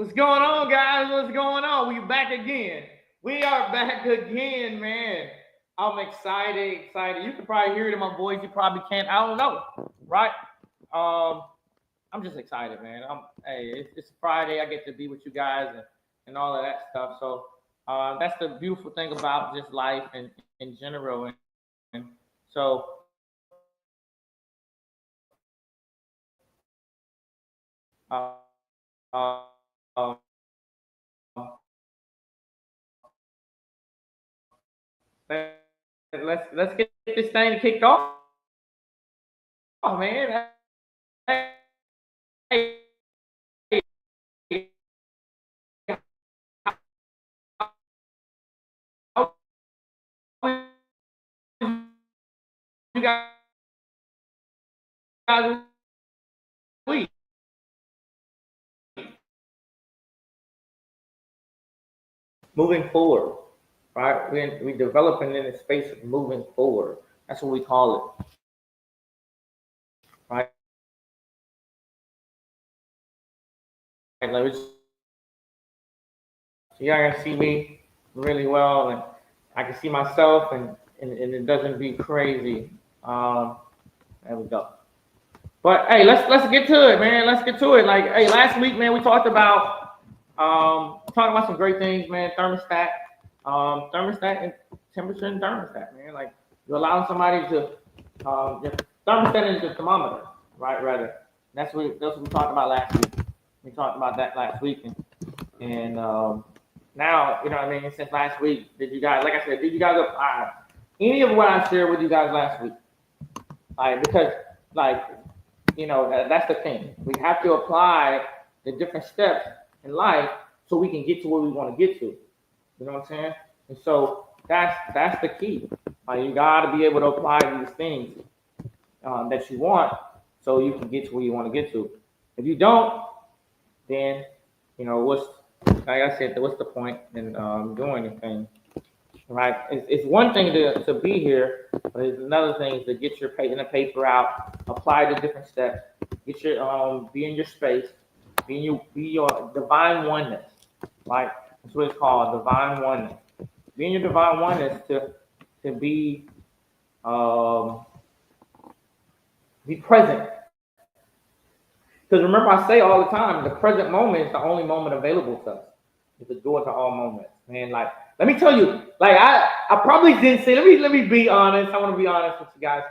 What's going on, guys? What's going on? We back again. We are back again, man. I'm excited. You can probably hear it in my voice. You probably can't. I don't know, right? Um, I'm just excited, man. It's Friday. I get to be with you guys and all of that stuff. So that's the beautiful thing about just life and in general. And so let's get this thing kicked off, man. Hey, you guys week. Moving forward, right? We developing in the space of moving forward. That's what we call it, right? Like, so y'all can see me really well, and I can see myself, and it doesn't be crazy. There we go. But hey, let's get to it, man. Let's get to it. Like, hey, last week, man, we talking about some great things, man. Thermostat and temperature and thermostat, man. Like, you're allowing somebody to just thermostat is the thermometer, right? Rather, that's what we talked about last week. We talked about that last week, and now, you know what I mean. Since last week, did you guys, like I said, did you guys apply any of what I shared with you guys last week? Like, because, like, that's the thing. We have to apply the different steps in life so we can get to where we want to get to. You know what I'm saying? And so that's the key. Like, you got to be able to apply these things that you want so you can get to where you want to get to. If you don't, then what's like I said, what's the point in doing anything? Right? It's one thing to be here, but it's another thing to get your pen and paper out, apply the different steps, get your be in your space, be your divine oneness, right? That's what it's called, divine oneness. Be in your divine oneness to be present. Because remember, I say all the time, the present moment is the only moment available to us. It's the door to all moments, man. Like, let me tell you, like I probably didn't say. Let me be honest. I want to be honest with you guys.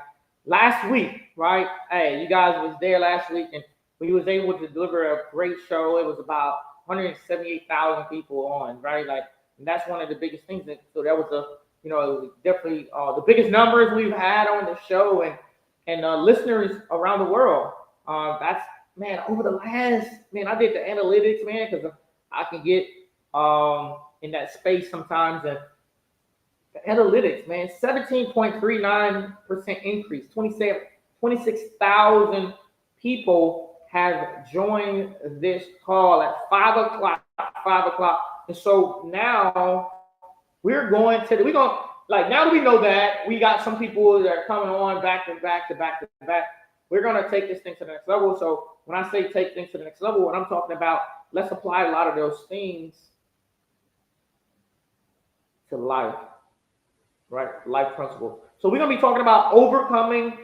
Last week, right? Hey, you guys was there last week, and we was able to deliver a great show. It was about 178,000 people on, right? Like, and that's one of the biggest things. So that was it was definitely the biggest numbers we've had on the show, and listeners around the world. That's, man, over the last, man, I did the analytics, man, because I can get in that space sometimes, and the analytics, man, 17.39% increase, 26,000 people have joined this call at 5 o'clock. 5 o'clock. And so now we're going, like, now that we know that, we got some people that are coming on back to back to back to back. We're going to take this thing to the next level. So when I say take things to the next level, what I'm talking about, let's apply a lot of those things to life, right? Life principle. So we're going to be talking about overcoming,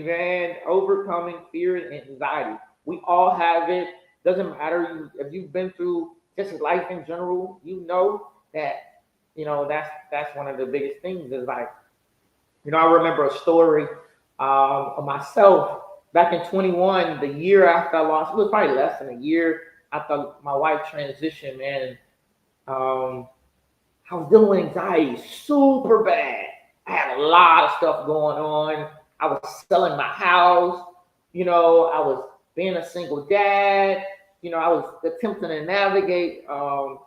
man, overcoming fear and anxiety. We all have it. Doesn't matter if you've been through just life in general, that, that's one of the biggest things is like, I remember a story of myself back in 21, the year after I lost, it was probably less than a year after my wife transitioned, man. I was dealing with anxiety super bad. I had a lot of stuff going on. I was selling my house. I was being a single dad. I was attempting to navigate a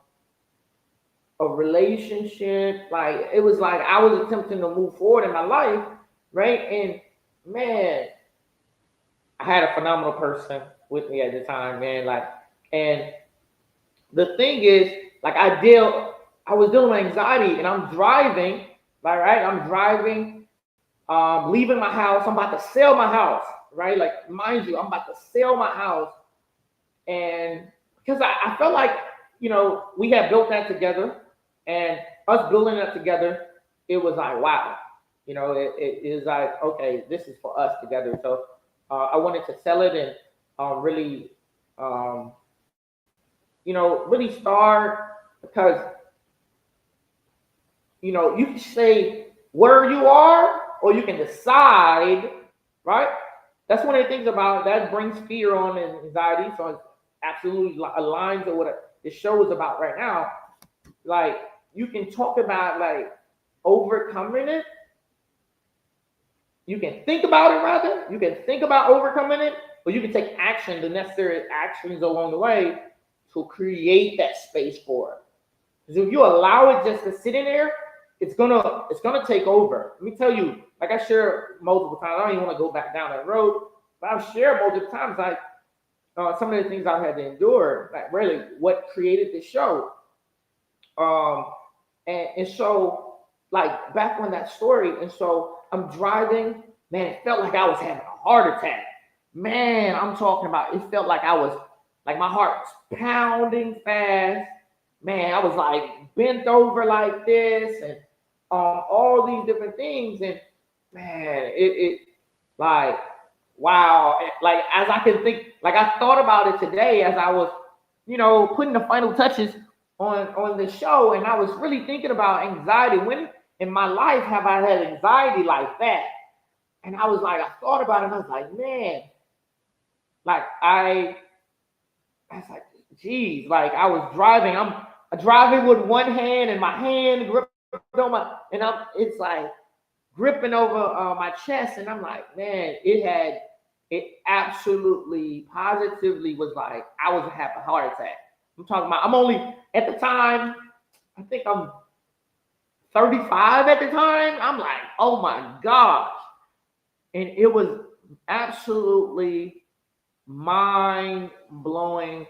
relationship. Like, it was like I was attempting to move forward in my life, right? And man, I had a phenomenal person with me at the time, man. Like, and the thing is, like, I was dealing with anxiety, and I'm driving, right? I'm driving, leaving my house. I'm about to sell my house, right? Like, mind you, I'm about to sell my house, and because I felt like, we had built that together, and us building that together, it was like, wow, it is like, okay, this is for us together. So I wanted to sell it and really, um, really start, because, you can say where you are, or you can decide, right? That's one of the things about that brings fear on and anxiety. So it absolutely aligns with what the show is about right now. Like, you can talk about like overcoming it. You can think about it, rather. You can think about overcoming it, or you can take action, the necessary actions along the way to create that space for it. Because if you allow it just to sit in there, it's gonna take over. Let me tell you, like I shared multiple times. I don't even want to go back down that road, but I've shared multiple times, like some of the things I've had to endure, like really what created this show. Um, and so, like, back on that story, and so I'm driving, man, it felt like I was having a heart attack. Man, I'm talking about, it felt like I was, like, my heart's pounding fast. Man, I was like bent over like this, and all these different things. And man, it like, wow. Like, as I can think, like, I thought about it today as I was, putting the final touches on the show, and I was really thinking about anxiety. When in my life have I had anxiety like that? And I was like, I thought about it, and I was like, man, like I was like, geez, like I was driving. I'm driving with one hand, and my hand gripped on and it's like gripping over my chest, and I'm like, man, it absolutely, positively was like I was having a heart attack. I'm talking about, I'm only, at the time, I think I'm 35 at the time. I'm like, oh my gosh. And it was absolutely mind blowing.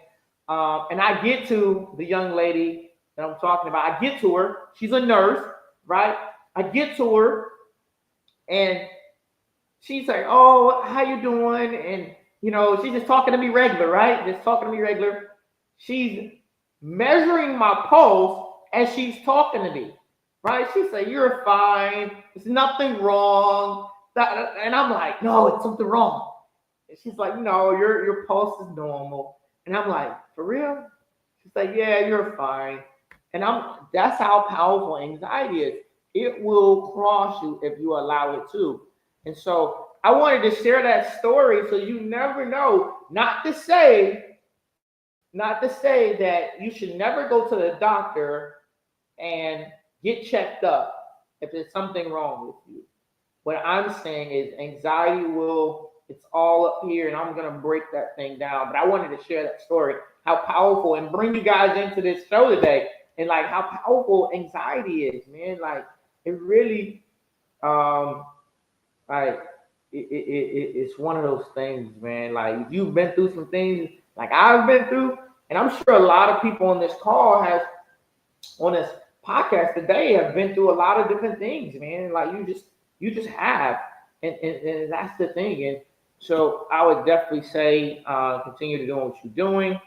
And I get to the young lady that I'm talking about. I get to her. She's a nurse, right? I get to her, and she's like, "Oh, how you doing?" And she's just talking to me regular, right? Just talking to me regular. She's measuring my pulse as she's talking to me, right? She said, "You're fine. There's nothing wrong." And I'm like, "No, it's something wrong." And she's like, "No, your pulse is normal." And I'm like, "For real?" She's like, "Yeah, you're fine." And that's how powerful anxiety is. It will cross you if you allow it to. And so I wanted to share that story, so you never know. Not to say that you should never go to the doctor and get checked up if there's something wrong with you. What I'm saying is anxiety it's all up here, and I'm going to break that thing down. But I wanted to share that story, how powerful, and bring you guys into this show today, and like how powerful anxiety is, man. Like, it really, like, it's one of those things, man. Like, if you've been through some things like I've been through, and I'm sure a lot of people on this call on this podcast today have been through a lot of different things, man. Like, you just have, and that's the thing. And so I would definitely say continue to do what you're doing.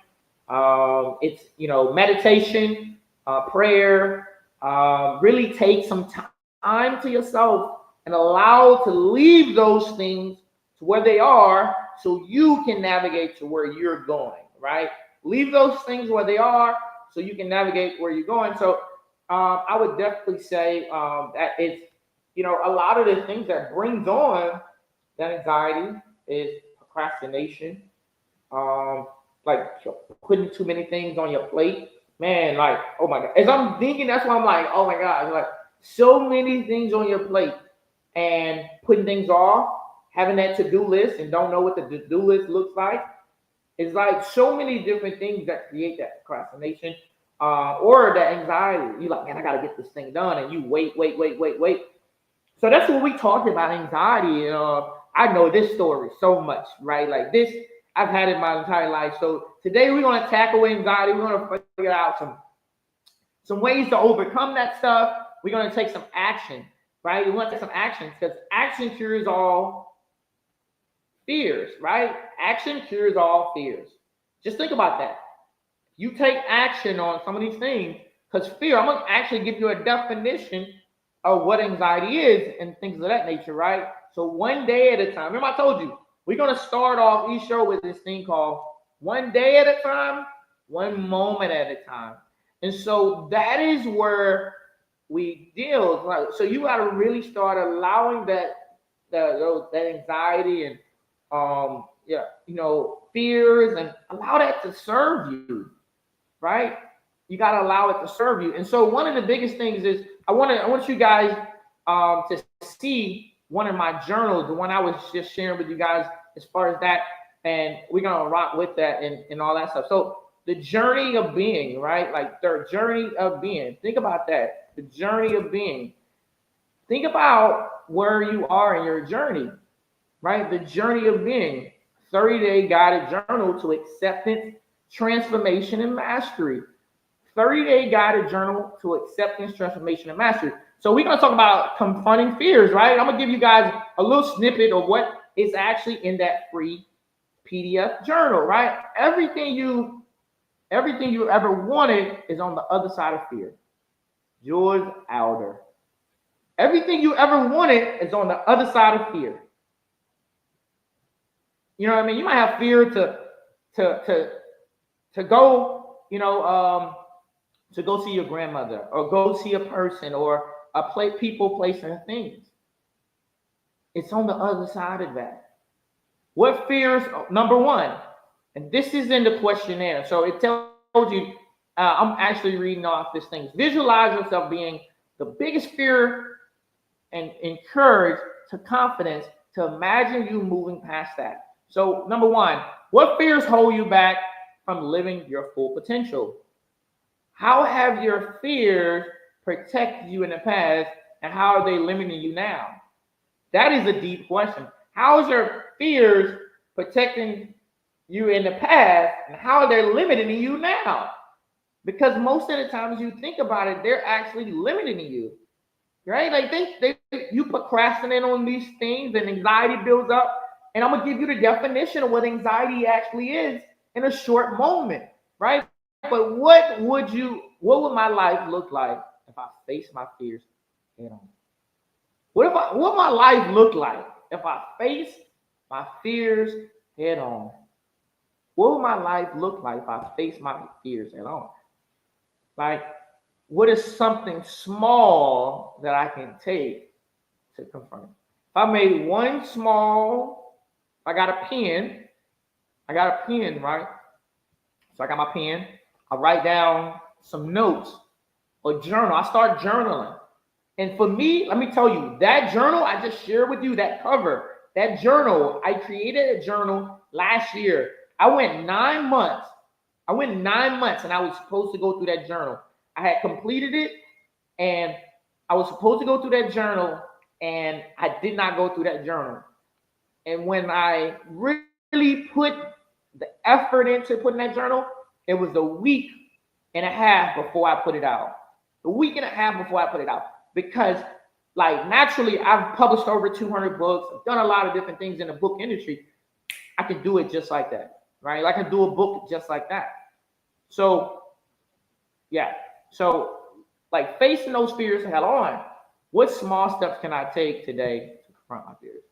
It's meditation, prayer. Really take some time to yourself and allow to leave those things to where they are, so you can navigate to where you're going. Right? Leave those things where they are, so you can navigate where you're going. So I would definitely say that it's a lot of the things that brings on that anxiety is procrastination, like putting too many things on your plate. Man, like, oh my God. As I'm thinking, that's why I'm like, oh my God, like, so many things on your plate, and putting things off, having that to-do list and don't know what the to-do list looks like. It's like so many different things that create that procrastination or that anxiety. You're like, man, I got to get this thing done. And you wait. So that's what we talked about, anxiety. I know this story so much, right? Like this, I've had it my entire life. So today we're going to tackle anxiety. We're going to figure out some ways to overcome that stuff. We're going to take some action, right? We want to take some action, because action cures all fears, right? Action cures all fears. Just think about that. You take action on some of these things, because fear, I'm going to actually give you a definition of what anxiety is and things of that nature, right? So one day at a time. Remember I told you, we're going to start off each show with this thing called one day at a time, one moment at a time. And so that is where we deal. Right? So you got to really start allowing that anxiety and fears, and allow that to serve you, right? You got to allow it to serve you. And so one of the biggest things is I want you guys to see one of my journals, the one I was just sharing with you guys as far as that, and we're gonna rock with that and all that stuff. So the journey of being, right? Like the journey of being. Think about that. The journey of being. Think about where you are in your journey, right? The journey of being. 30-day guided journal to acceptance, transformation, and mastery. 30-day guided journal to acceptance, transformation, and mastery. So we're going to talk about confronting fears, right? I'm going to give you guys a little snippet of what is actually in that free PDF journal, right? Everything you ever wanted is on the other side of fear. George Alder. Everything you ever wanted is on the other side of fear. You know what I mean? You might have fear to go, to go see your grandmother, or go see a person, or people, place, and things. It's on the other side of that. What fears? Number one, and this is in the questionnaire. So it tells you, I'm actually reading off this thing. Visualize yourself being the biggest fear, and encourage to confidence to imagine you moving past that. So number one, what fears hold you back from living your full potential? How have your fears protected you in the past, and how are they limiting you now? That is a deep question. How is your fears protecting you in the past, and how are they limiting you now? Because most of the times you think about it, they're actually limiting you, right? Like you procrastinate on these things, and anxiety builds up. And I'm gonna give you the definition of what anxiety actually is in a short moment, right? But what would my life look like if I faced my fears head on? What my life look like if I face my fears head on? What would my life look like if I face my fears head on? Like, what is something small that I can take to confront it? If I made one small, I got a pen, right? So I got my pen. I write down some notes or journal. I start journaling. And for me, let me tell you, that journal I just shared with you, that cover, that journal, I created a journal last year. I went 9 months and I was supposed to go through that journal. I had completed it, and I was supposed to go through that journal, and I did not go through that journal. And when I really put the effort into putting that journal, it was a week and a half before I put it out. Because, like, naturally, I've published over 200 books. I've done a lot of different things in the book industry. I can do it just like that, right? I can do a book just like that. So, yeah. So, like, facing those fears head on. What small steps can I take today to confront my fears?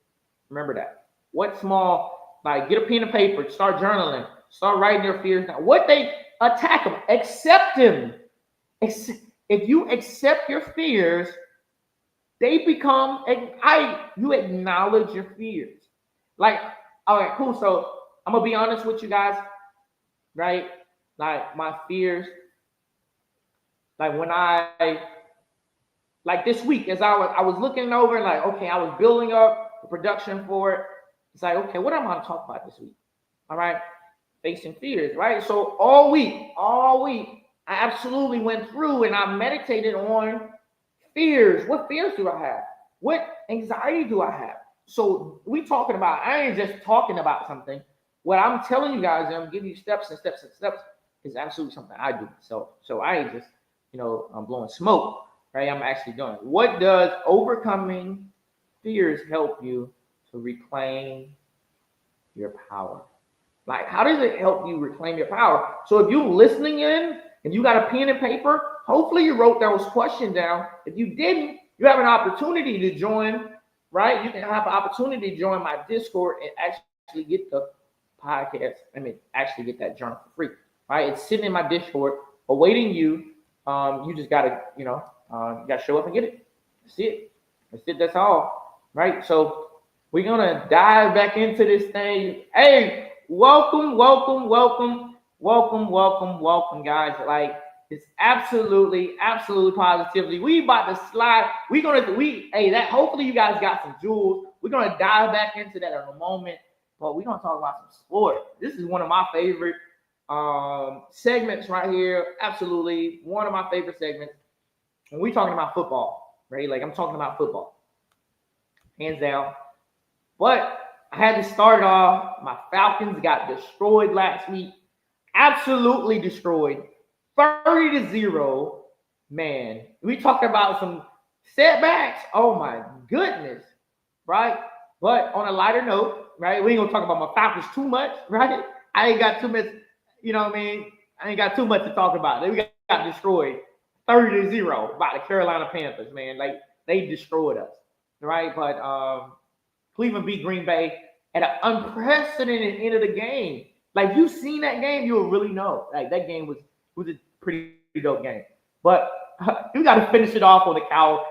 Remember that. What small, like, get a pen and paper, start journaling, start writing your fears down. What they attack them, accept them. If you accept your fears, they become, you acknowledge your fears. Like, all right, cool. So I'm gonna be honest with you guys, right? Like, my fears, like when like this week, as I was looking over, like, okay, I was building up the production for it. It's like, okay, what am I gonna talk about this week? All right, facing fears, right? So all week, I absolutely went through and I meditated on fears. What fears do I have? What anxiety do I have? So I ain't just talking about something. What I'm telling you guys, and I'm giving you steps and steps and steps, is absolutely something I do. So I ain't just, I'm blowing smoke, right? I'm actually doing it. What does overcoming fears help you to reclaim your power? Like, how does it help you reclaim your power? So if you're listening in and you got a pen and paper, hopefully you wrote those questions down. If you didn't, you have an opportunity to join, right? You can have an opportunity to join my Discord and actually get the podcast. Actually get that journal for free, right? It's sitting in my Discord awaiting you. You just gotta, you gotta show up and get it. That's it. That's it. That's all, right? So we're gonna dive back into this thing. Hey, welcome, guys. Like, it's absolutely positively. We about to slide. That hopefully you guys got some jewels. We're gonna dive back into that in a moment, but we're gonna talk about some sport. This is one of my favorite segments right here. Absolutely one of my favorite segments. When we talking about football, right? Like, I'm talking about football, hands down. But I had to start off. My Falcons got destroyed last week. Absolutely destroyed. 30-0. Man, we talk about some setbacks. Oh my goodness, right? But on a lighter note, right? We ain't gonna talk about my Falcons too much, right? I ain't got too much, you know what I mean? I ain't got too much to talk about. We got destroyed 30-0 by the Carolina Panthers, man. Like, they destroyed us, right? But Cleveland beat Green Bay at an unprecedented end of the game. Like, you seen that game, you'll really know. Like, that game was a pretty dope game. But you got to finish it off on the Cow.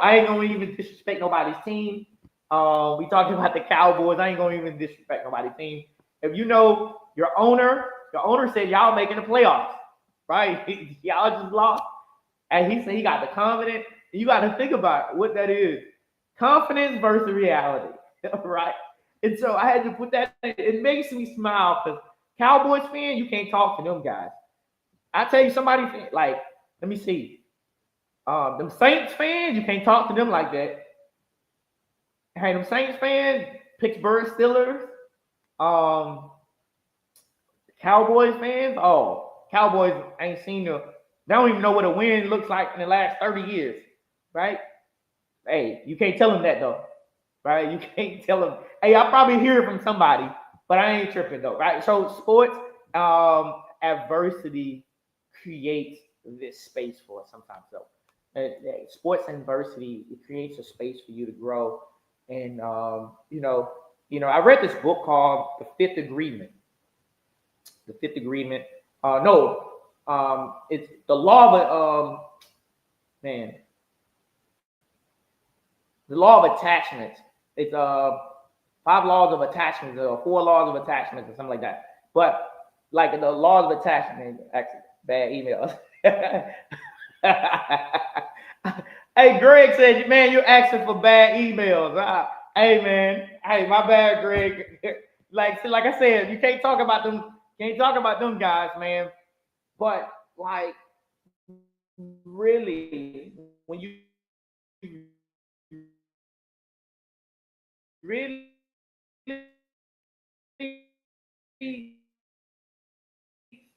I ain't gonna even disrespect nobody's team. We talking about the Cowboys. I ain't gonna even disrespect nobody's team. If you know your owner said y'all making the playoffs, right? Y'all just lost, and he said he got the confidence. You got to think about what that is. Confidence versus reality, right? And so I had to put that in. It makes me smile because Cowboys fan, you can't talk to them guys. I tell you, somebody like, let me see. Them Saints fans, you can't talk to them like that. Hey, them Saints fans, Pittsburgh Steelers, Cowboys fans, Cowboys ain't seen them. They don't even know what a win looks like in the last 30 years, right? Hey, you can't tell them that though, right? You can't tell them. Hey, I'll probably hear it from somebody, but I ain't tripping though, right? So sports, adversity creates this space for us sometimes though. Sports adversity, it creates a space for you to grow. And I read this book called The Fifth Agreement. The Fifth Agreement. It's the law of the law of attachment. It's 5 laws of attachment, or 4 laws of attachment, or something like that. But like the laws of attachment, actually, bad emails. Hey, Greg said, man, you're asking for bad emails. Hey, man. Hey, my bad, Greg. like I said, you can't talk about them. Can't talk about them guys, man. But like, really, when you really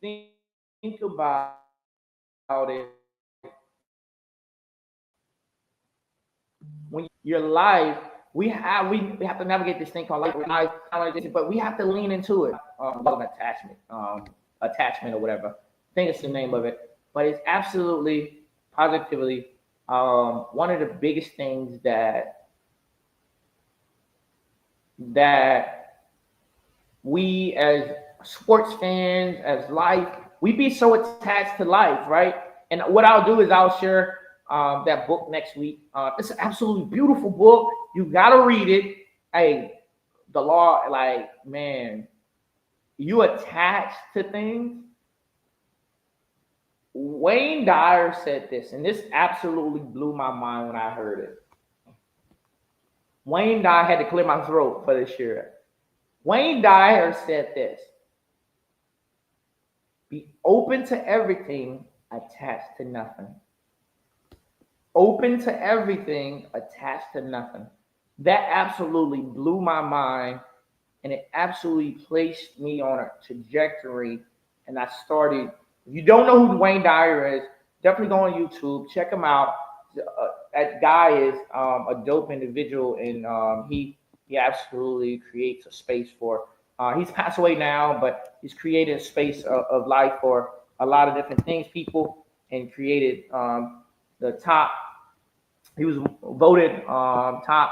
think about it, when your life, we have to navigate this thing called life, but we have to lean into it. Attachment or whatever. I think it's the name of it, but it's absolutely positively one of the biggest things that we as sports fans, as life, we be so attached to life, right? And what I'll do is I'll share that book next week. It's an absolutely beautiful book. You gotta read it. Hey, the law, like, man, you attach to things. Wayne Dyer said this, and this absolutely blew my mind when I heard it. Wayne Dyer, had to clear my throat for this year. Wayne Dyer said this: be open to everything, attached to nothing. Open to everything, attached to nothing. That absolutely blew my mind, and it absolutely placed me on a trajectory. And I started. If you don't know who Wayne Dyer is, definitely go on YouTube, check him out. That guy is a dope individual, and he absolutely creates a space for He's passed away now, but he's created a space of life for a lot of different things, people, and created the top. He was voted top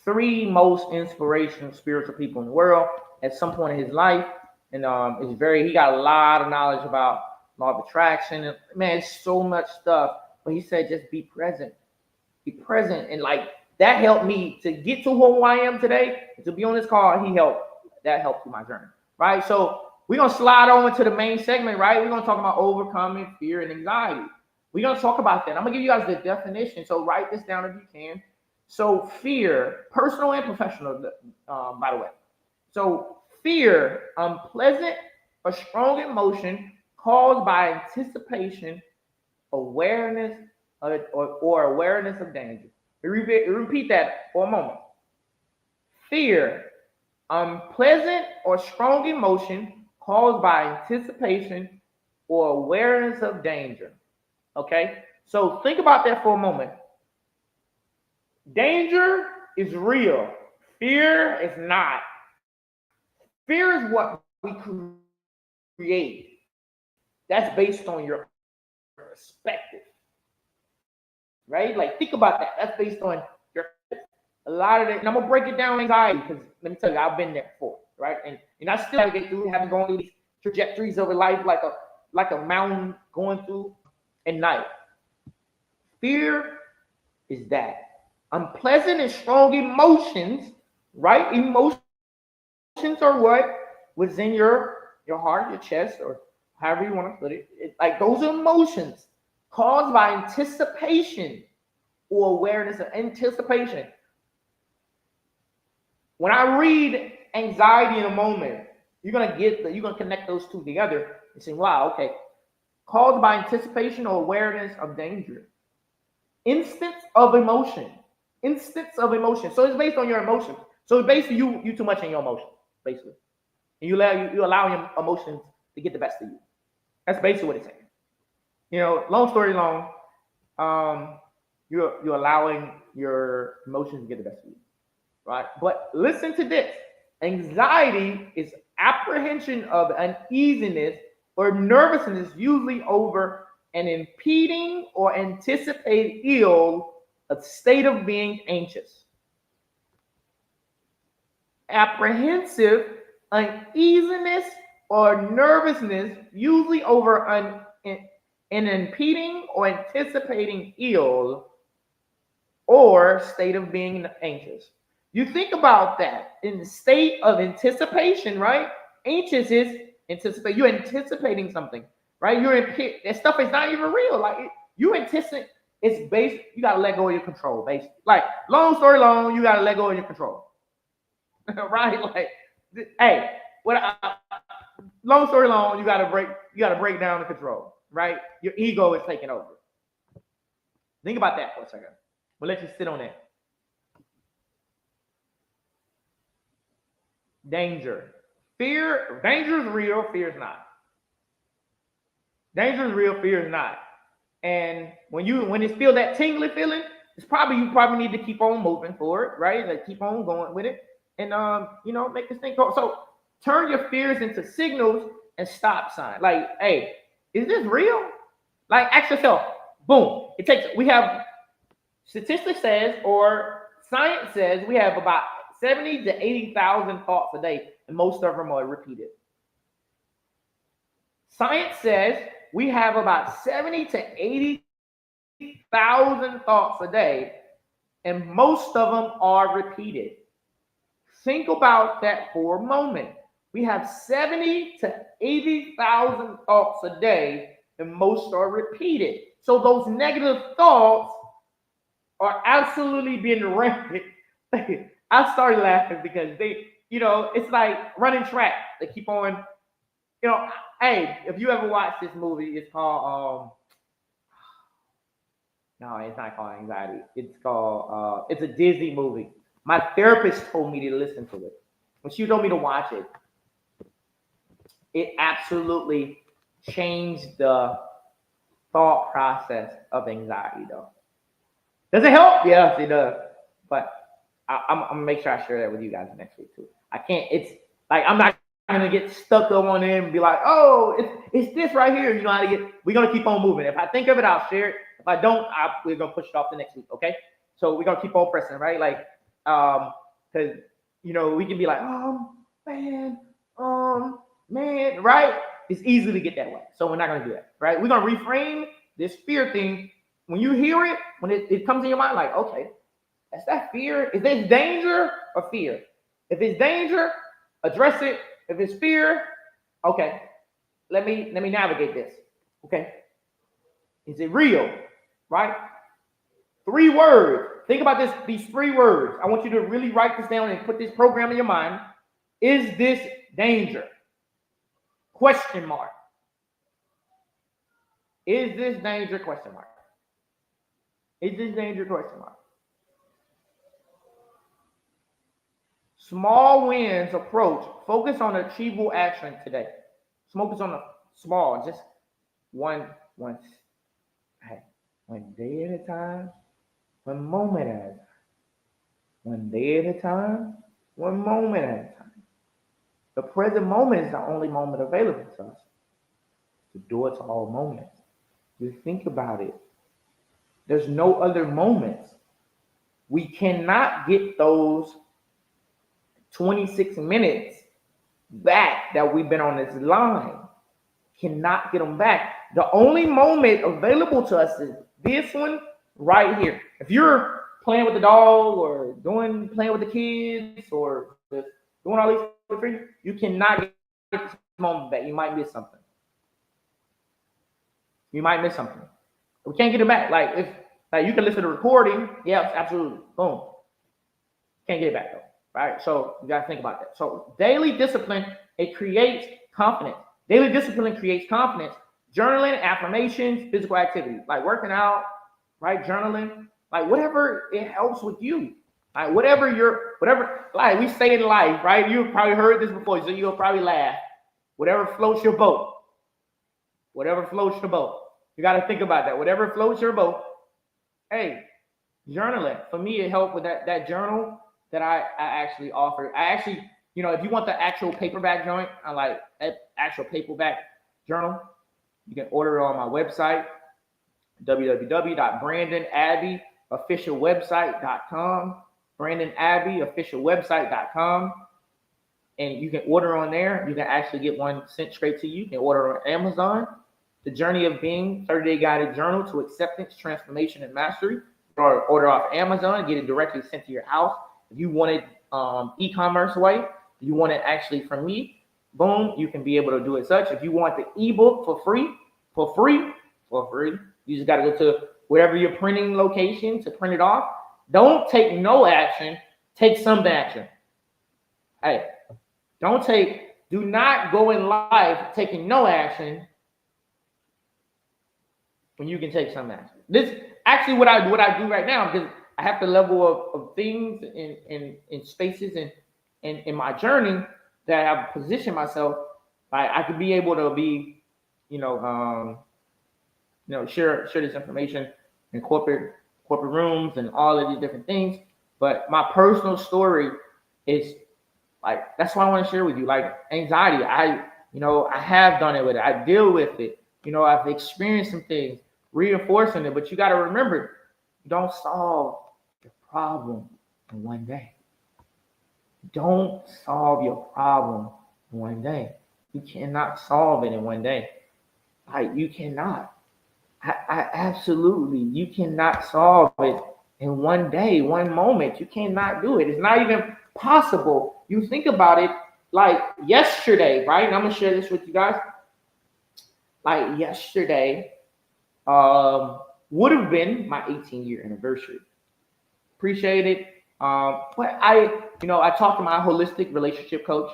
3 most inspirational spiritual people in the world at some point in his life, and he got a lot of knowledge about law of attraction, and man, it's so much stuff. But he said, just be present, and like that helped me to get to who I am today. To be on this call, that helped through my journey, right? So we're gonna slide on to the main segment, right? We're gonna talk about overcoming fear and anxiety. We're gonna talk about that. I'm gonna give you guys the definition. So write this down if you can. So fear, personal and professional, by the way. So fear, unpleasant or strong emotion caused by anticipation, awareness, or awareness of danger. Repeat that for a moment. Fear, unpleasant or strong emotion caused by anticipation or awareness of danger. Okay? So think about that for a moment. Danger is real. Fear is not. Fear is what we create. That's based on your perspective. Right? Like, think about that. That's based on your, a lot of it. And I'm going to break it down anxiety, because let me tell you, I've been there before. Right? And I still haven't gone through these trajectories of a life like a mountain going through at night. Fear is that. Unpleasant and strong emotions, right? Emotions are what was in your heart, your chest, or however you want to put it. Like those emotions caused by anticipation or awareness of anticipation. When I read anxiety in a moment, you're gonna connect those two together and say, wow, okay. Caused by anticipation or awareness of danger. Instance of emotion. So it's based on your emotions. So it's basically you too much in your emotions, basically. And you allow your emotions to get the best of you. That's basically what it's saying. You know, long story long, you're allowing your emotions to get the best of you, right? But listen to this. Anxiety is apprehension of uneasiness or nervousness, usually over an impending or anticipated ill, a state of being anxious. Apprehensive uneasiness or nervousness, usually over an impending or anticipating ill or state of being anxious. You think about that in the state of anticipation, right? Anxious is anticipate. You're anticipating something, right? That stuff is not even real. Like you anticipate. It's based. You gotta let go of your control. Basically, like long story long, you gotta let go of your control, right? Like, hey, long story long, you gotta break down the control, right? Your ego is taking over. Think about that for a second. We'll let you sit on that. Danger. Danger is real, fear is not. Danger is real, fear is not. And when you feel that tingly feeling, you probably need to keep on moving forward, right? Like keep on going with it. And make this thing go. So turn your fears into signals and stop signs. Like, hey, is this real? Like ask yourself, boom. We have statistics says, or science says, we have about 70 to 80,000 thoughts a day, and most of them are repeated. Science says we have about 70 to 80,000 thoughts a day, and most of them are repeated. Think about that for a moment. We have 70 to 80,000 thoughts a day, and most are repeated. So those negative thoughts are absolutely being rampant. I started laughing because it's like running track. They keep on, hey, if you ever watch this movie, it's called, no, it's not called Anxiety. It's called, it's a Disney movie. My therapist told me to listen to it. When she told me to watch it, it absolutely changed the thought process of anxiety, though. Does it help? Yes, it does. But I'm gonna make sure I share that with you guys next week too. I can't. It's Like I'm not gonna get stuck up on it and be like, oh, it's this right here. You know how to get. We're gonna keep on moving. If I think of it, I'll share it. If I don't, we're gonna push it off the next week. Okay. So we're gonna keep on pressing, right? Like, because we can be like, man, man, right? It's easy to get that way. So we're not gonna do that, right? We're gonna reframe this fear thing. When you hear it, when it comes in your mind, like, okay, that's that fear. Is this danger or fear? If it's danger, address it. If it's fear, okay, let me navigate this. Okay. Is it real? Right? 3 words. Think about these 3 words. I want you to really write this down and put this program in your mind. Is this danger? Question mark. Is this danger? Question mark. Is this danger? Question mark. Small wins approach. Focus on achievable action today. Focus on the small, just one day at a time, one moment at a time. One day at a time, one moment at a time. The present moment is the only moment available to us. The door to all moments. You think about it. There's no other moments. We cannot get those 26 minutes back that we've been on this line. Cannot get them back. The only moment available to us is this one right here. If you're playing with the dog or playing with the kids or just doing all these things, you cannot get this moment back. You might miss something. You might miss something. We can't get it back. Like if you can listen to the recording, yeah, absolutely. Boom. Can't get it back though. Right? So you gotta think about that. So daily discipline, it creates confidence. Daily discipline creates confidence. Journaling, affirmations, physical activity, like working out, right? Journaling, like whatever it helps with you. Like whatever, like we say in life, right? You've probably heard this before, so you'll probably laugh. Whatever floats your boat. Whatever floats your boat. You got to think about that. Whatever floats your boat. Hey, journaling. For me, it helped with that journal that I actually offer. I actually, if you want the actual paperback joint, I like that actual paperback journal. You can order it on my website, www.brandonabbyofficialwebsite.com, brandonabbyofficialwebsite.com. And you can order on there. You can actually get one sent straight to you. You can order on Amazon. The Journey of Being 30-Day Guided Journal to Acceptance, Transformation, and Mastery. Or order off Amazon, get it directly sent to your house. If you want it e-commerce way, you want it actually from me, boom, you can be able to do it such. If you want the ebook for free, you just got to go to wherever your printing location to print it off. Don't take no action, take some action. Hey, do not go in life taking no action when you can take some action. This actually what I do right now, because I have the level of things in spaces and in my journey that I've positioned myself, I could be able to be, share this information in corporate rooms and all of these different things. But my personal story is like, that's what I want to share with you. Like anxiety, I have done it with it. I deal with it. I've experienced some things, reinforcing it. But you got to remember, you don't solve the problem in one day. Don't solve your problem in one day. You cannot solve it in one day. You cannot. I absolutely, you cannot solve it in one day, one moment. You cannot do it. It's not even possible. You think about it like yesterday, right? And I'm going to share this with you guys. Like yesterday would have been my 18-year anniversary. Appreciate it. But I talked to my holistic relationship coach,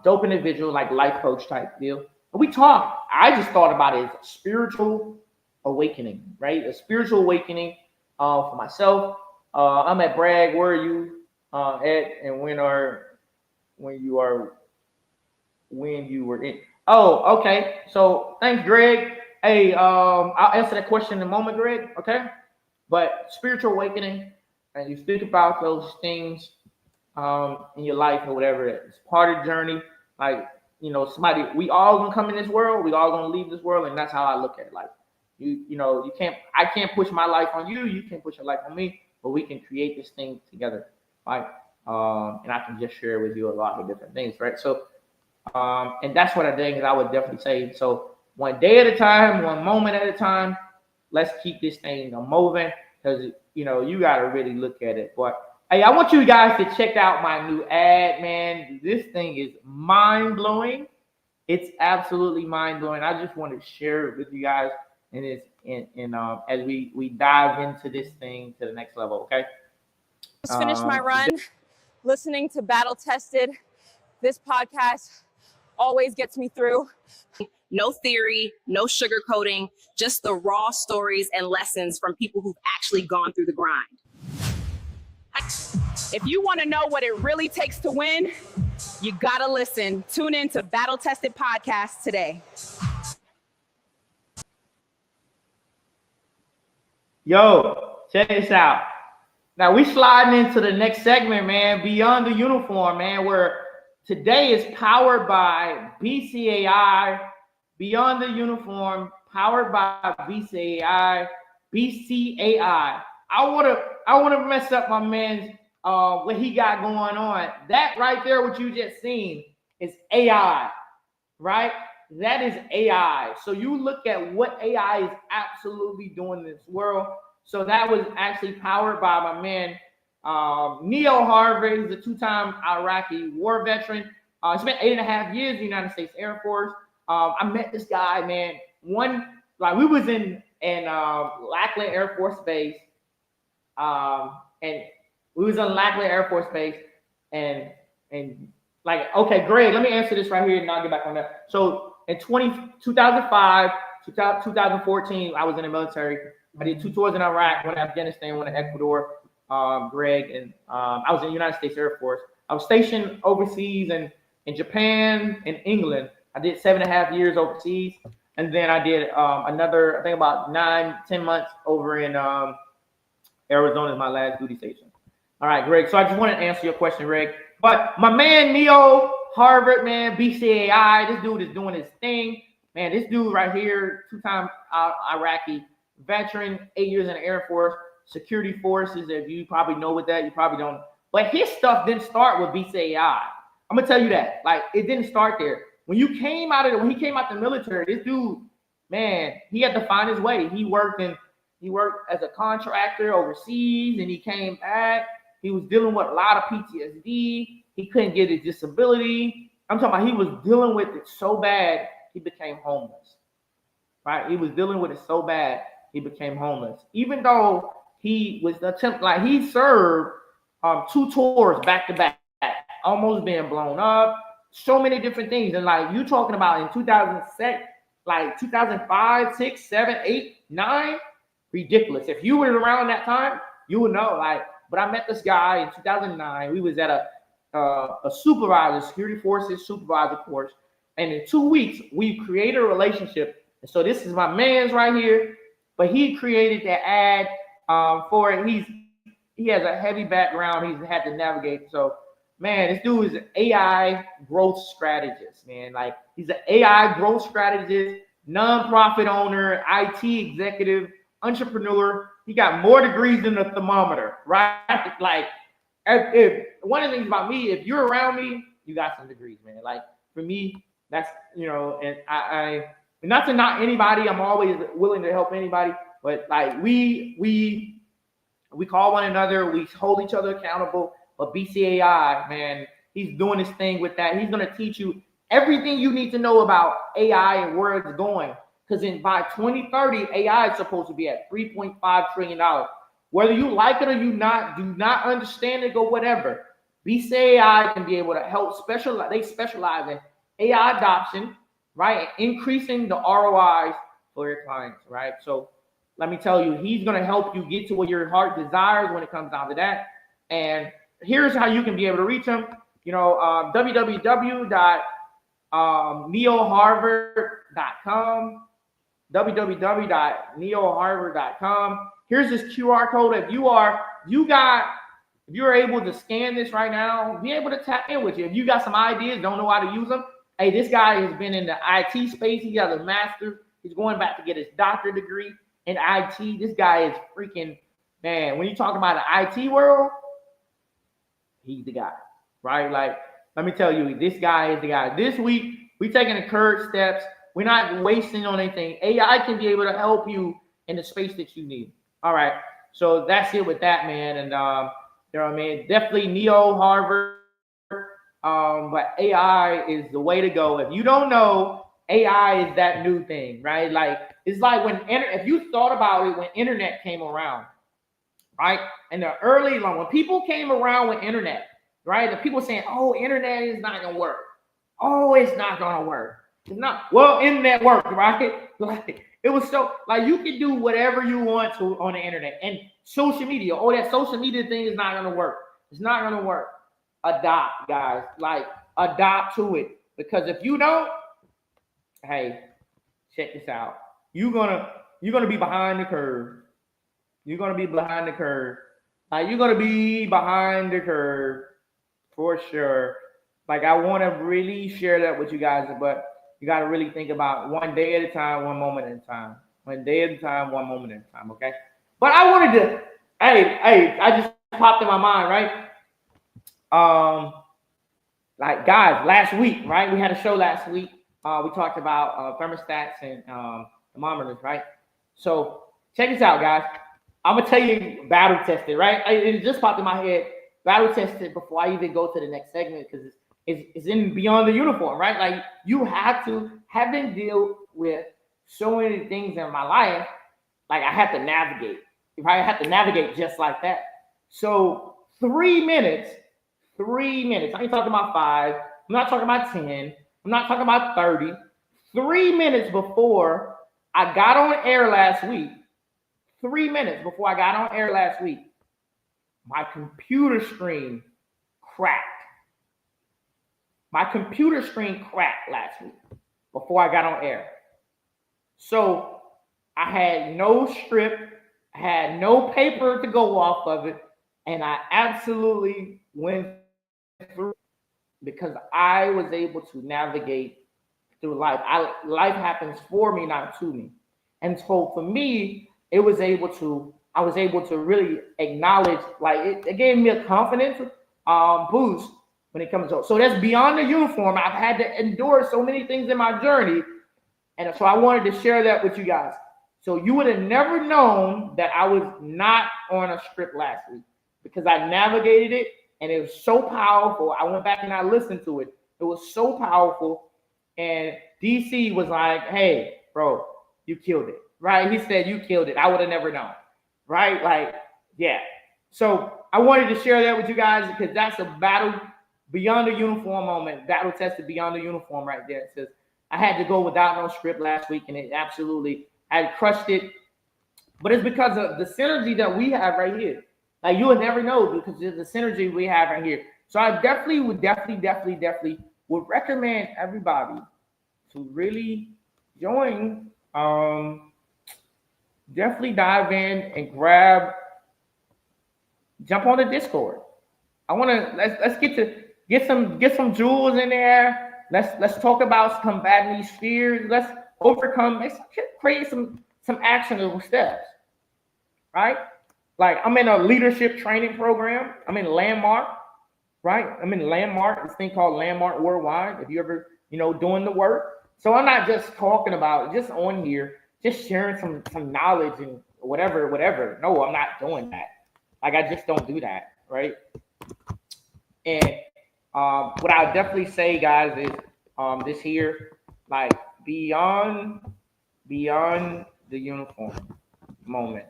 dope individual, like life coach type deal. And we talked. I just thought about it as a spiritual awakening, right? A spiritual awakening for myself. I'm at Bragg. Where are you at? And when you were in? Oh, okay. So thanks, Greg. Hey, I'll answer that question in a moment, Greg. Okay. But spiritual awakening, and you think about those things, in your life or whatever. It's part of the journey. Like, somebody, we all gonna come in this world, we all gonna leave this world, and that's how I look at it. Like, I can't push my life on you, you can't push your life on me, but we can create this thing together, right? And I can just share with you a lot of different things, right? So, and that's what I think is I would definitely say. So, one day at a time, one moment at a time, let's keep this thing moving, because you got to really look at it. But hey, I want you guys to check out my new ad, man. This thing is mind blowing. It's absolutely mind blowing. I just want to share it with you guys, and as we dive into this thing to the next level. Okay. Just finished my run, listening to Battle Tested. This podcast always gets me through. No theory, no sugarcoating, just the raw stories and lessons from people who've actually gone through the grind. If you want to know what it really takes to win, you gotta listen. Tune in to Battle Tested Podcast today. Yo, check this out. Now we sliding into the next segment, man, Beyond the Uniform, man, where today is powered by BCAI. Beyond the Uniform, powered by BCAI. I wanna mess up my man's what he got going on. That right there, what you just seen, is AI, right? That is AI. So you look at what AI is absolutely doing in this world. So that was actually powered by my man Neo Harvard. He's a two-time Iraqi war veteran. Spent 8.5 years in the United States Air Force. I met this guy, man. We was in Lackland Air Force Base, and we was on Lackland Air Force Base, and like, okay, Greg, let me answer this right here, and I'll get back on that. So in 2005, 2014, I was in the military. I did 2 tours in Iraq, one in Afghanistan, one in Ecuador. Greg, and I was in the United States Air Force. I was stationed overseas in Japan and England. I did 7.5 years overseas, and then I did another, I think about 9-10 months over in Arizona, is my last duty station. All right, Greg. So I just wanted to answer your question, Greg. But my man Neo Harvard, man, BCAI, this dude is doing his thing. Man, this dude right here, two-time Iraqi veteran, 8 years in the Air Force, security forces. If you probably know what that, you probably don't. But his stuff didn't start with BCAI. I'm gonna tell you that. Like, it didn't start there. When he came out the military, this dude, man, he had to find his way. He worked as a contractor overseas, and he came back. He was dealing with a lot of PTSD. He couldn't get his disability. I'm talking about he was dealing with it so bad, he became homeless. Right? He was dealing with it so bad, he became homeless. Even though he served 2 tours back to back, almost being blown up, so many different things. And like you talking about in 2006, like 2005, 6, 7, 8, 9, ridiculous. If you were around that time, you would know. Like, but I met this guy in 2009. We was at a supervisor, security forces supervisor course, and in 2 weeks we created a relationship. And so this is my man's right here, but he created the ad for it. He has a heavy background. He's had to navigate. So, man, this dude is an AI growth strategist, man. Like, he's an AI growth strategist, nonprofit owner, IT executive, entrepreneur. He got more degrees than a thermometer, right? Like, if one of the things about me, if you're around me, you got some degrees, man. Like, for me, that's, and I not to knock anybody. I'm always willing to help anybody, but like we call one another, we hold each other accountable. But BCAI, man, he's doing this thing with that. He's going to teach you everything you need to know about AI and where it's going. Because by 2030, AI is supposed to be at $3.5 trillion. Whether you like it or do not understand it, go whatever. BCAI can be able to help they specialize in AI adoption, right? Increasing the ROIs for your clients, right? So let me tell you, he's going to help you get to what your heart desires when it comes down to that. And here's how you can be able to reach him. www.neoharvard.com. www.neoharvard.com. Here's this QR code. If you got If you're able to scan this right now, be able to tap in with you. If you got some ideas, don't know how to use them, hey, this guy has been in the IT space. He has a master's. He's going back to get his doctorate degree in IT. This guy is freaking, man, when you talk about the IT world, he's the guy, right? Like, let me tell you, this guy is the guy. This week, we taking the current steps. We're not wasting on anything. AI can be able to help you in the space that you need. All right. So that's it with that, man. And you know what I mean? Definitely Neo Harvard. But AI is the way to go. If you don't know, AI is that new thing, right? Like, it's like if you thought about it when internet came around, right? And the early, like, when people came around with internet, right? The people saying, oh, internet is not gonna work. Oh, it's not gonna work. It's not. Well, internet worked, right? Like, it was so, like, you can do whatever you want to on the internet. And social media, oh, that social media thing is not gonna work. It's not gonna work. Adopt, guys. Like, adopt to it. Because if you don't, hey, check this out. You're gonna be behind the curve. You're gonna be behind the curve. Like, you're gonna be behind the curve for sure. Like, I want to really share that with you guys, but you got to really think about one day at a time, one moment at a time. One day at a time, one moment at a time, okay? But I wanted to, hey, I just popped in my mind, right? Like, guys, last week, right? We had a show last week. We talked about thermostats and thermometers, right? So check this out, guys. I'm gonna tell you battle tested, right? It just popped in my head. Battle tested before I even go to the next segment because it's in beyond the uniform, right? Like, you have to having deal with so many things in my life. Like, I have to navigate. If I have to navigate just like that. So 3 minutes. 3 minutes. I ain't talking about 5. I'm not talking about 10. I'm not talking about 30. 3 minutes before I got on air last week. 3 minutes before I got on air last week, my computer screen cracked. My computer screen cracked last week before I got on air. So I had no strip, I had no paper to go off of it, and I absolutely went through because I was able to navigate through life. Life happens for me, not to me. And so for me, I was able to really acknowledge, like, it gave me a confidence boost when it comes to. So that's beyond the uniform. I've had to endure so many things in my journey. And so I wanted to share that with you guys. So you would have never known that I was not on a script last week because I navigated it and it was so powerful. I went back and I listened to it. It was so powerful. And DC was like, hey, bro, you killed it, right? He said, you killed it. I would have never known, right? Like, yeah. So I wanted to share that with you guys because that's a battle beyond the uniform moment, battle tested beyond the uniform right there. It says, I had to go without no script last week and it absolutely, I crushed it. But it's because of the synergy that we have right here. Like, you would never know because there's the synergy we have right here. So I definitely would recommend everybody to really join. Definitely dive in and jump on the Discord. I want to let's get some jewels in there. Let's talk about combating these fears. Let's create some actionable steps. Right? Like, I'm in a leadership training program. I'm in Landmark, right? I'm in Landmark, this thing called Landmark Worldwide. If you ever, doing the work. So I'm not just talking about it, just on here, just sharing some knowledge and whatever. No, I'm not doing that. Like, I just don't do that, right? And what I would definitely say, guys, is this here, like, beyond the uniform moment.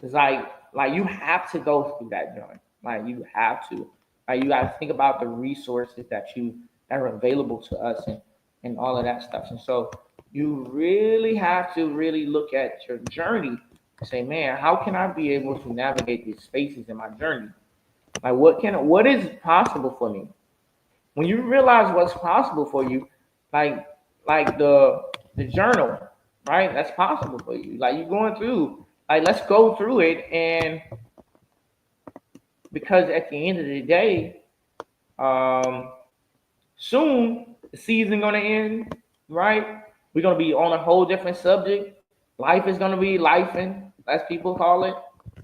It's like you have to go through that journey. Like, you have to. Like, you got to think about the resources that are available to us and all of that stuff. And so you really have to really look at your journey and say, man, how can I be able to navigate these spaces in my journey? Like, what is possible for me? When you realize what's possible for you, like the journal, right? That's possible for you. Like, you're going through, like, let's go through it and because at the end of the day, soon the season gonna end, right? We're gonna be on a whole different subject. Life is gonna be lifing, as people call it.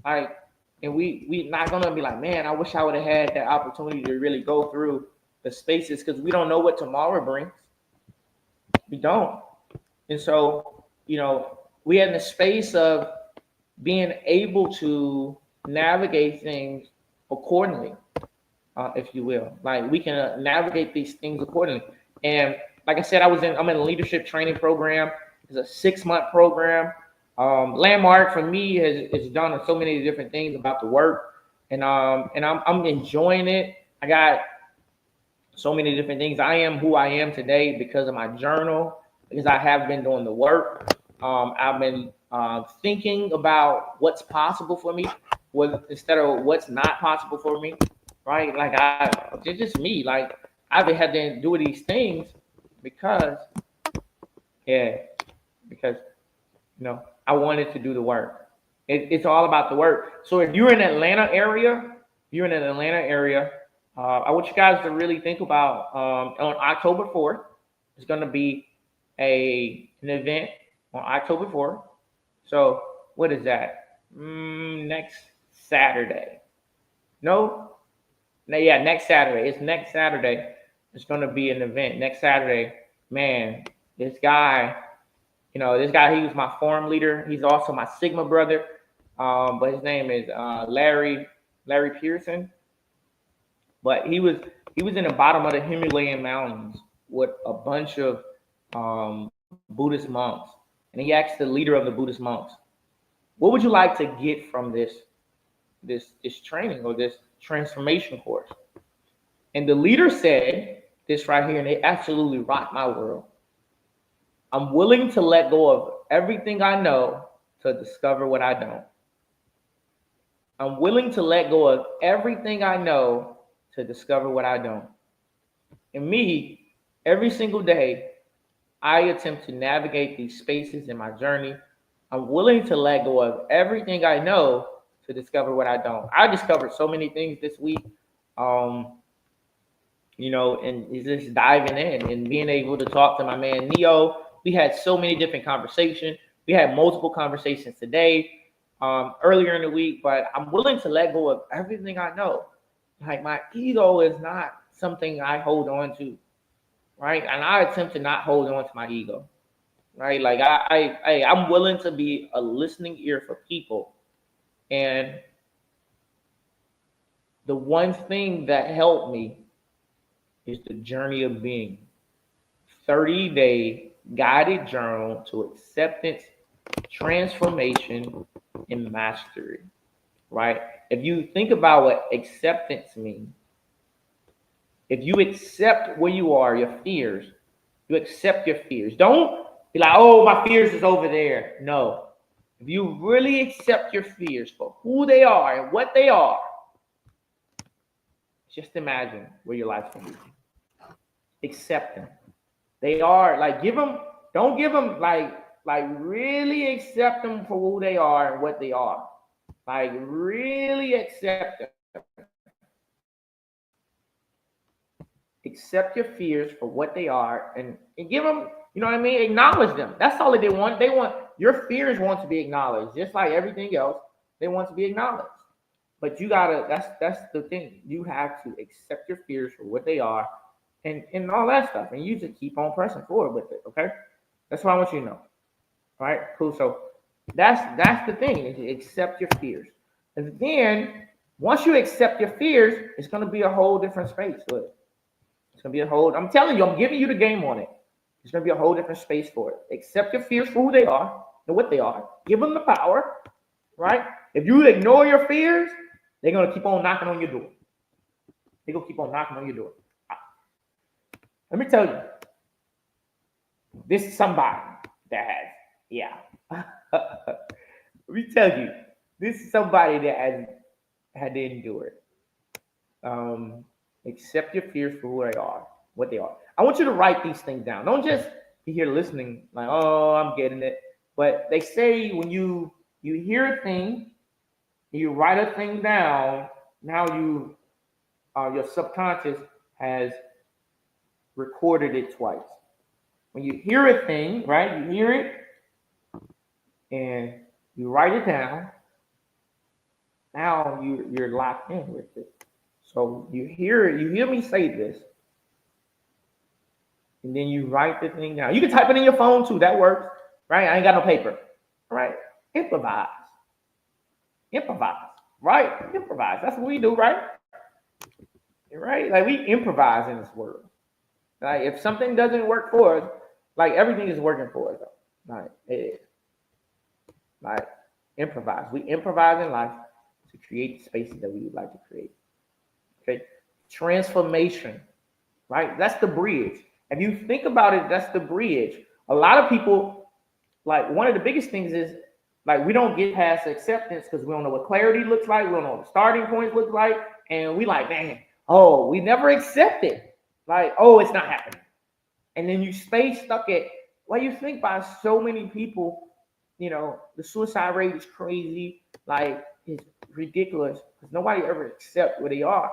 Like, and we not gonna be like, man, I wish I would have had that opportunity to really go through the spaces because we don't know what tomorrow brings. We don't. And so, we're in the space of being able to navigate things accordingly, if you will. Like we can navigate these things accordingly. And like I said, I'm in a leadership training program. It's a 6-month program. Landmark for me has done so many different things about the work, and I'm enjoying it. I got so many different things. I am who I am today because of my journal, because I have been doing the work. I've been thinking about what's possible for me, instead of what's not possible for me, right? Like it's just me. Like I've had to do these things because, yeah, because I wanted to do the work. It's all about the work. So if you're in Atlanta area, I want you guys to really think about on October 4th, it's going to be an event on October 4th. So what is that? Next Saturday. No, yeah, next Saturday. It's next Saturday. It's going to be an event next Saturday. Man, this guy, he was my forum leader. He's also my Sigma brother. But his name is Larry Pearson. But he was in the bottom of the Himalayan mountains with a bunch of Buddhist monks, and he asked the leader of the Buddhist monks, "What would you like to get from this training or this transformation course?" And the leader said this right here, and it absolutely rocked my world. "I'm willing to let go of everything I know to discover what I don't. I'm willing to let go of everything I know to discover what I don't." And me, every single day, I attempt to navigate these spaces in my journey. I'm willing to let go of everything I know to discover what I don't. I discovered so many things this week, and just diving in and being able to talk to my man Neo. We had so many different conversations. We had multiple conversations today, earlier in the week, but I'm willing to let go of everything I know. Like my ego is not something I hold on to, right? And I attempt to not hold on to my ego, right? Like I'm willing to be a listening ear for people. And the one thing that helped me is the journey of being 30-day guided journal to acceptance, transformation, and mastery, right? If you think about what acceptance means, if you accept where you are, your fears, you accept your fears. Don't be like, oh, my fears is over there. No. If you really accept your fears for who they are and what they are, just imagine where your life's going to be. Accept them. They are, like, don't give them, like really accept them for who they are and what they are. Like, really accept them. Accept your fears for what they are and give them, acknowledge them. That's all they want. Your fears want to be acknowledged, just like everything else. They want to be acknowledged. But you gotta, that's the thing. You have to accept your fears for what they are and all that stuff. And you just keep on pressing forward with it, okay? That's what I want you to know. All right, cool. So that's the thing, is you accept your fears. And then once you accept your fears, it's gonna be a whole different space with it. It's gonna be I'm telling you, I'm giving you the game on it. It's gonna be a whole different space for it. Accept your fears for who they are and what they are. Give them the power, right? If you ignore your fears, they're gonna keep on knocking on your door. They're gonna keep on knocking on your door. Let me tell you, this is somebody that has, let me tell you, this is somebody that has had to endure it. Accept your fears for who they are, what they are. I want you to write these things down. Don't just be here listening like, oh, I'm getting it. But they say when you hear a thing, you write a thing down, now your subconscious has recorded it twice. When you hear a thing, right? You hear it and you write it down. Now you're locked in with it. So you hear it, you hear me say this, and then you write the thing down. You can type it in your phone too, that works, right? I ain't got no paper. All right? Improvise. Improvise, right? Improvise. That's what we do, right? Right? Like we improvise in this world. Like if something doesn't work for us, like everything is working for us though. Like it is. Like improvise. We improvise in life to create the spaces that we would like to create. Okay. Transformation, right? That's the bridge. If you think about it, that's the bridge. A lot of people, like one of the biggest things is like we don't get past acceptance because we don't know what clarity looks like. We don't know what the starting points look like. And we like, man, oh, we never accept it. Like, oh, it's not happening. And then you stay stuck at, well, you think by so many people, you know, the suicide rate is crazy. Like, it's ridiculous because nobody ever accepts where they are.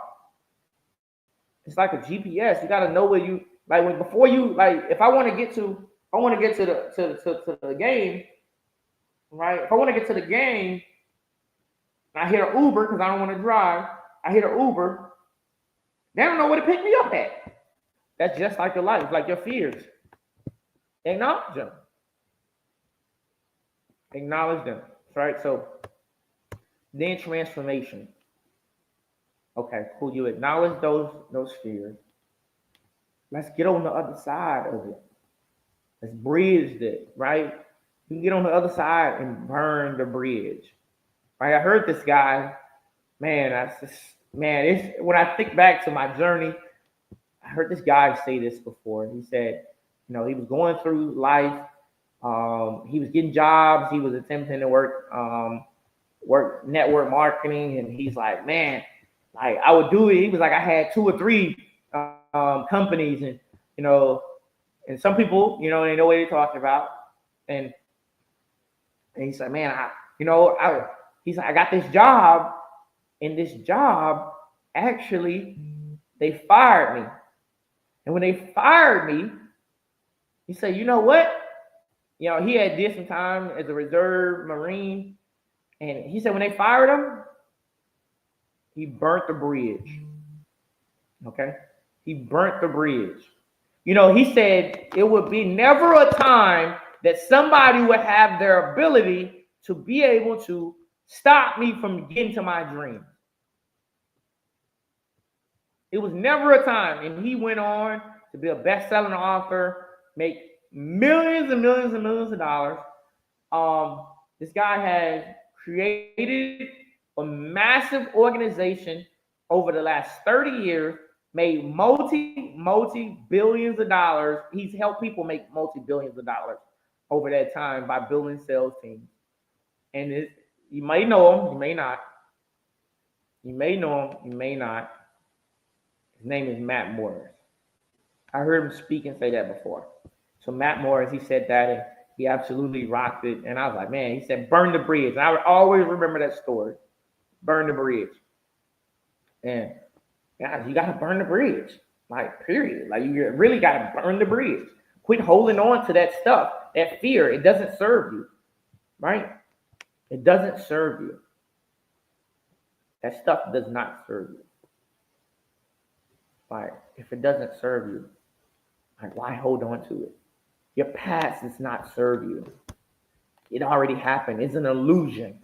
It's like a GPS. You got to know where you, like, when before you, like, if I want to get to the game, right? If I want to get to the game, I hit an Uber because I don't want to drive. I hit an Uber. They don't know where to pick me up at. That's just like your life, like your fears. Acknowledge them. Acknowledge them, right? So then transformation. Okay, cool. You acknowledge those fears. Let's get on the other side of it. Let's bridge it, right? You can get on the other side and burn the bridge. Right? I heard this guy, man, it's when I think back to my journey, I heard this guy say this before. He said, you know, he was going through life. He was getting jobs. He was attempting to work network marketing, and he's like, man, like I would do it. He was like, I had 2 or 3 companies, and you know, and some people, you know, they know what they're talking about, and he's like, man, he's like, I got this job, and this job actually they fired me, and when they fired me, he said, you know what? You know, he had did some time as a reserve Marine. And he said when they fired him, he burnt the bridge. Okay? He burnt the bridge. You know, he said it would be never a time that somebody would have their ability to be able to stop me from getting to my dream. It was never a time. And he went on to be a best-selling author, make millions and millions and millions of dollars. This guy has created a massive organization over the last 30 years, made multi-billions of dollars. He's helped people make multi-billions of dollars over that time by building sales teams. And you may know him, you may not. You may know him, you may not. His name is Matt Morris. I heard him speak and say that before. So Matt Morris, he said that, and he absolutely rocked it. And I was like, man, he said, burn the bridge. And I would always remember that story. Burn the bridge. And guys, you got to burn the bridge. Like, period. Like, you really got to burn the bridge. Quit holding on to that stuff, that fear. It doesn't serve you, right? It doesn't serve you. That stuff does not serve you. Like, if it doesn't serve you, like, why hold on to it? Your past does not serve you. It already happened. It's an illusion.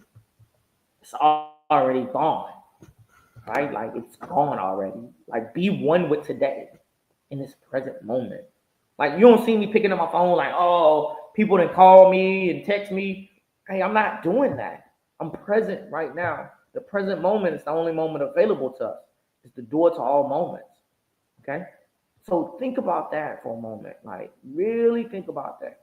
It's already gone, right? Like, it's gone already. Like, be one with today in this present moment. Like, you don't see me picking up my phone like, oh, people didn't call me and text me. Hey, I'm not doing that. I'm present right now. The present moment is the only moment available to us. It's the door to all moments, okay? So think about that for a moment. Like, really think about that.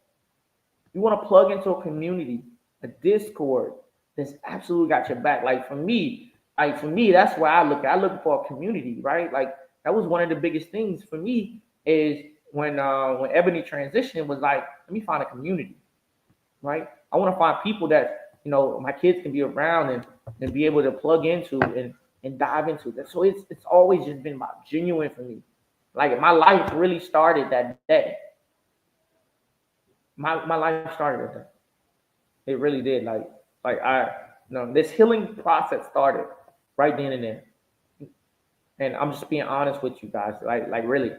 You want to plug into a community, a Discord that's absolutely got your back. Like for me, that's where I look at. I look for a community, right? Like that was one of the biggest things for me is when Ebony transitioned was like, let me find a community, right? I want to find people that, you know, my kids can be around and be able to plug into and dive into that. So it's always just been about genuine for me. Like my life really started that day. My life started that day. It really did. Like I no this healing process started right then and there. And I'm just being honest with you guys, like really.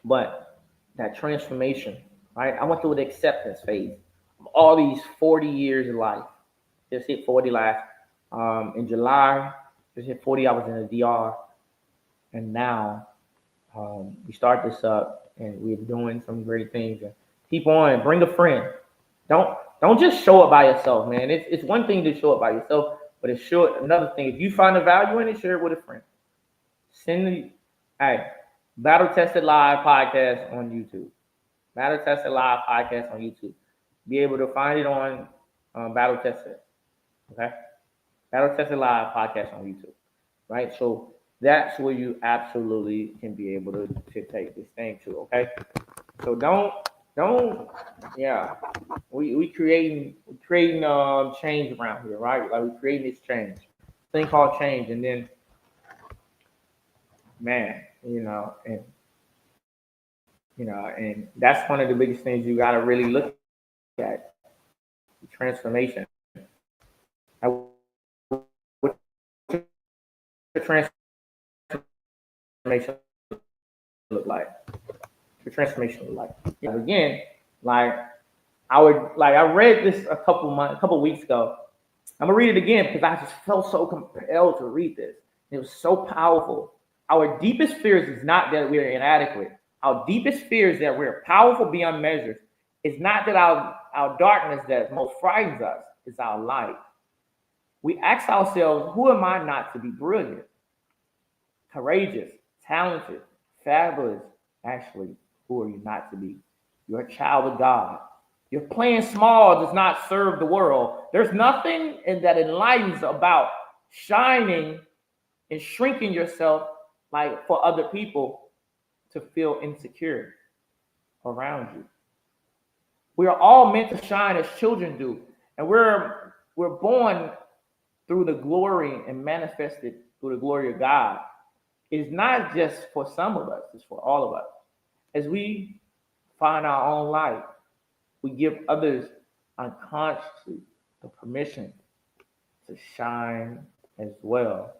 But that transformation, right? I went through the acceptance phase of all these 40 years of life. Just hit 40 last in July. Just hit 40. I was in the DR, and now we start this up, and we're doing some great things. And keep on, bring a friend. Don't just show up by yourself, man. It's one thing to show up by yourself, but it's sure another thing. If you find a value in it, share it with a friend. Send the hey, Battle Tested Live podcast on YouTube. Battle Tested Live podcast on YouTube. Be able to find it on Battle Tested. Okay, Battle Tested Live podcast on YouTube. Right, so that's where you absolutely can be able to take this thing to. Okay, so don't yeah. We creating change around here, right? Like we creating this change, thing called change, and then man, and that's one of the biggest things you got to really look at the transformation. What the transformation look like? The transformation look like? Yeah, again, like I read this a couple weeks ago. I'm gonna read it again because I just felt so compelled to read this. It was so powerful. Our deepest fears is not that we're inadequate. Our deepest fear is that we're powerful beyond measures. It's not that our darkness that most frightens us, it's our light. We ask ourselves, who am I not to be brilliant, courageous, talented, fabulous? Actually, who are you not to be? You're a child of God. Your playing small does not serve the world. There's nothing that enlightens about shining and shrinking yourself like for other people to feel insecure around you. We are all meant to shine as children do, and we're born through the glory and manifested through the glory of God. It's not just for some of us; it's for all of us. As we find our own light, we give others unconsciously the permission to shine as well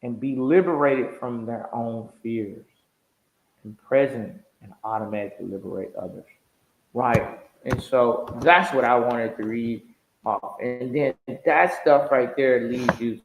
and be liberated from their own fears and present and automatically liberate others. Right. And so that's what I wanted to read off. And then that stuff right there leads you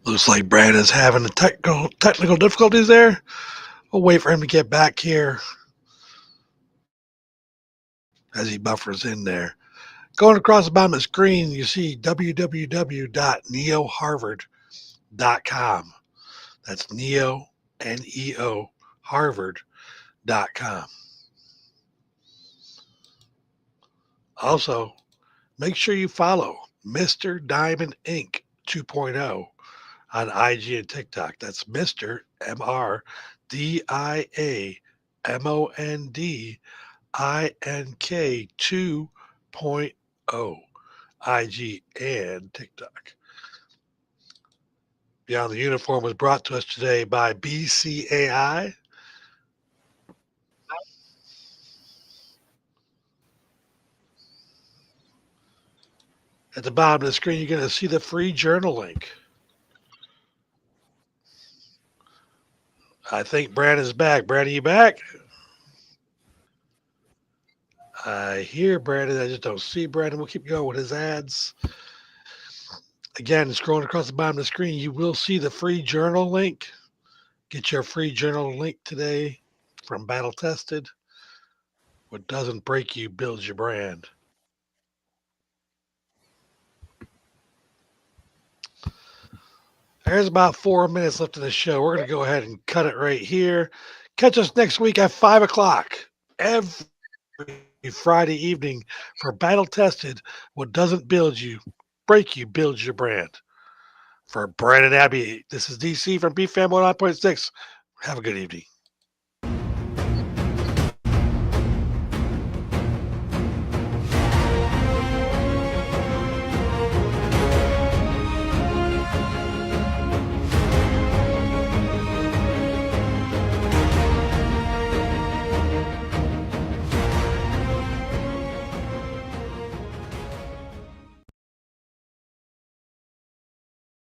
Looks like Brandon's having a technical difficulties there. We'll wait for him to get back here as he buffers in there. Going across the bottom of the screen, you see www.neoharvard.com. That's Neo, N-E-O, Harvard.com. Also, make sure you follow Mr. Diamond Inc. 2.0 on IG and TikTok. That's Mr. MRDIAMOND INK 2.0 IG and TikTok. Beyond the Uniform was brought to us today by BCAI. At the bottom of the screen, you're going to see the free journal link. I think Brandon's back. Brandon, you back? I hear Brandon. I just don't see Brandon. We'll keep going with his ads. Again, scrolling across the bottom of the screen, you will see the free journal link. Get your free journal link today from Battle Tested. What doesn't break you builds your brand. There's about 4 minutes left in the show. We're going to go ahead and cut it right here. Catch us next week at 5 o'clock. Every Friday evening for Battle Tested. What doesn't build you, break you, builds your brand. For Brandon Abbey, this is DC from BFAM 109.6. Have a good evening.